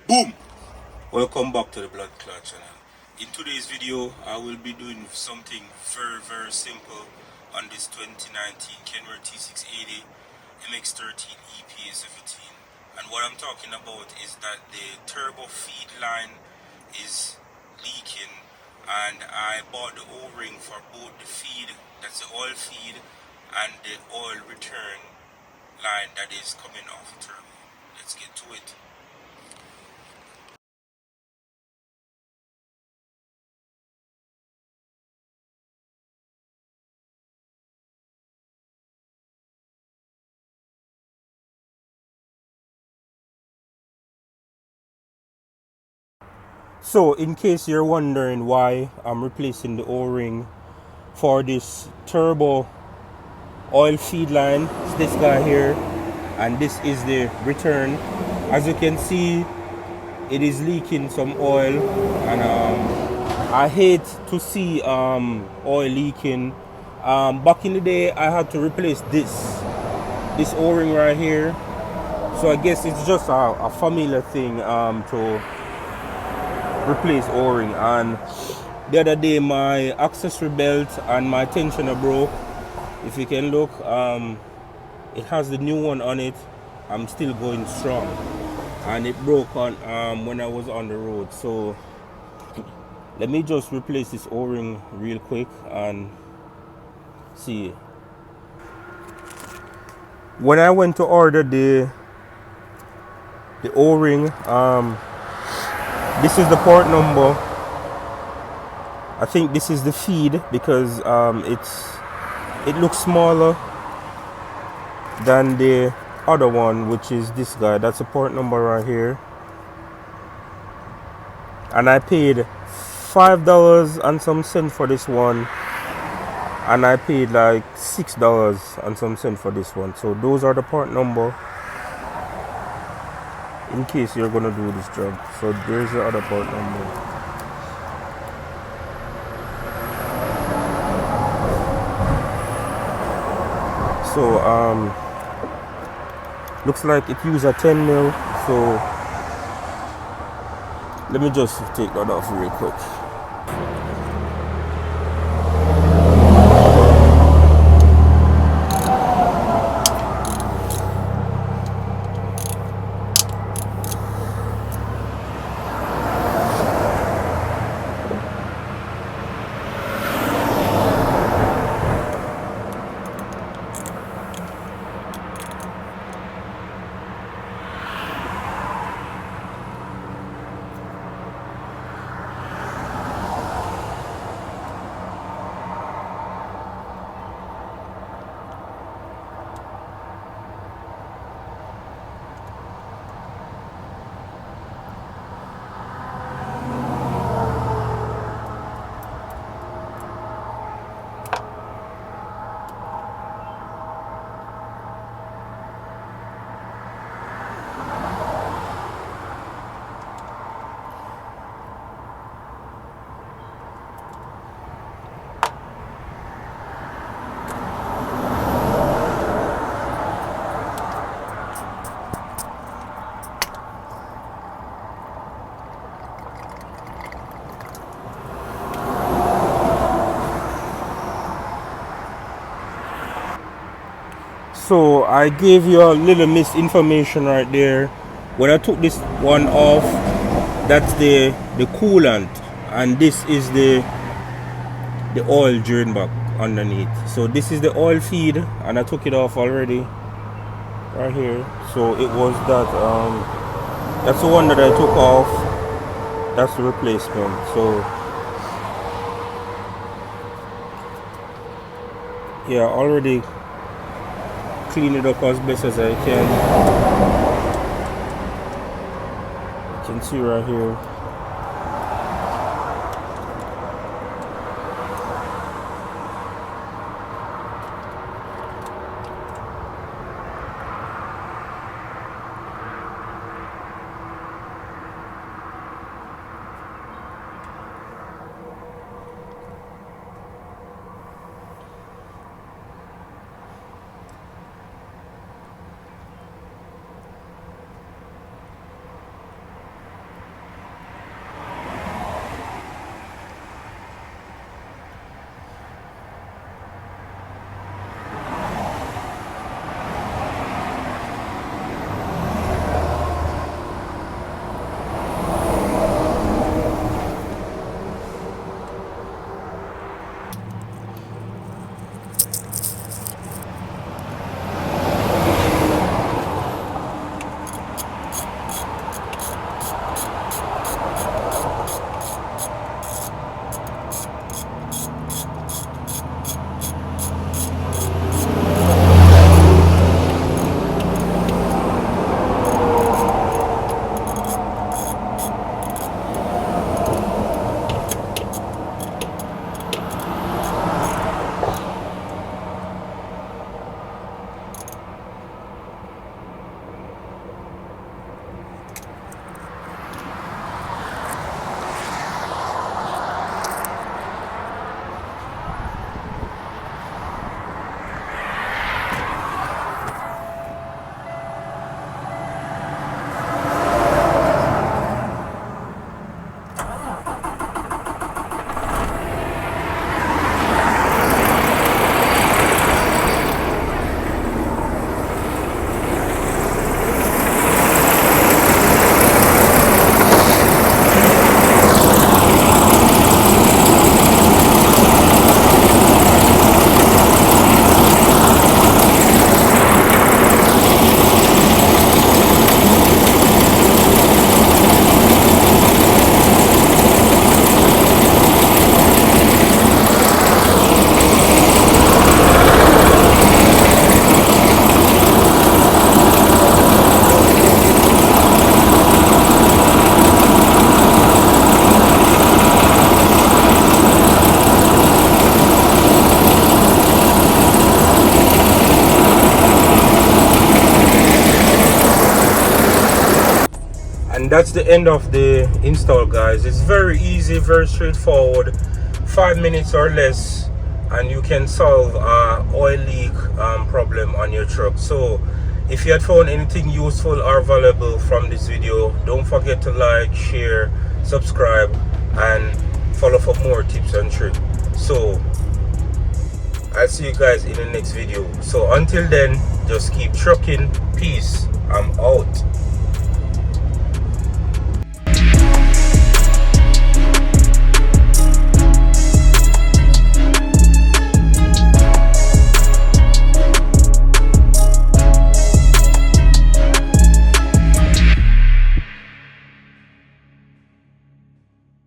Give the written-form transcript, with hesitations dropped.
Boom! Welcome back to the Blood Clot channel. In today's video, I will be doing something very simple on this 2019 Kenworth T680 MX13 EPA17. And what I'm talking about is that the turbo feed line is leaking, and I bought the O-ring for both the feed, that's the oil feed, and the oil return line that is coming off the turbo. Let's get to it. So in case you're wondering why I'm replacing the O-ring for this turbo oil feed line, it's this guy here, and this is the return. As you can see, it is leaking some oil, and I hate to see oil leaking. Back in the day, I had to replace this O-ring right here, so I guess it's just a familiar thing to replace O-ring. And the other day my accessory belt and my tensioner broke. If you can look, it has the new one on it. I'm still going strong, and it broke on when I was on the road. So let me just replace this O-ring real quick and see. When I went to order the O-ring, this is the part number. I think this is the feed because it looks smaller than the other one, which is this guy. That's a port number right here, and I paid $5 and some cent for this one, and I paid like $6 and some cent for this one. So those are the part number in case you're gonna do this job. So there's the other part number. So looks like it used a 10 mil. So let me just take that off real quick. So I gave you a little misinformation right there. When I took this one off, that's the coolant, and this is the oil drain back underneath. So this is the oil feed, and I took it off already right here. So it was that that's the one that I took off. That's the replacement. So yeah, already clean it up as best as I can. You can see right here. And that's the end of the install, guys. It's very easy, very straightforward. 5 minutes or less, and you can solve a oil leak problem on your truck. So if you had found anything useful or valuable from this video, don't forget to like, share, subscribe, and follow for more tips and tricks. So I'll see you guys in the next video. So until then, just keep trucking. Peace. I'm out.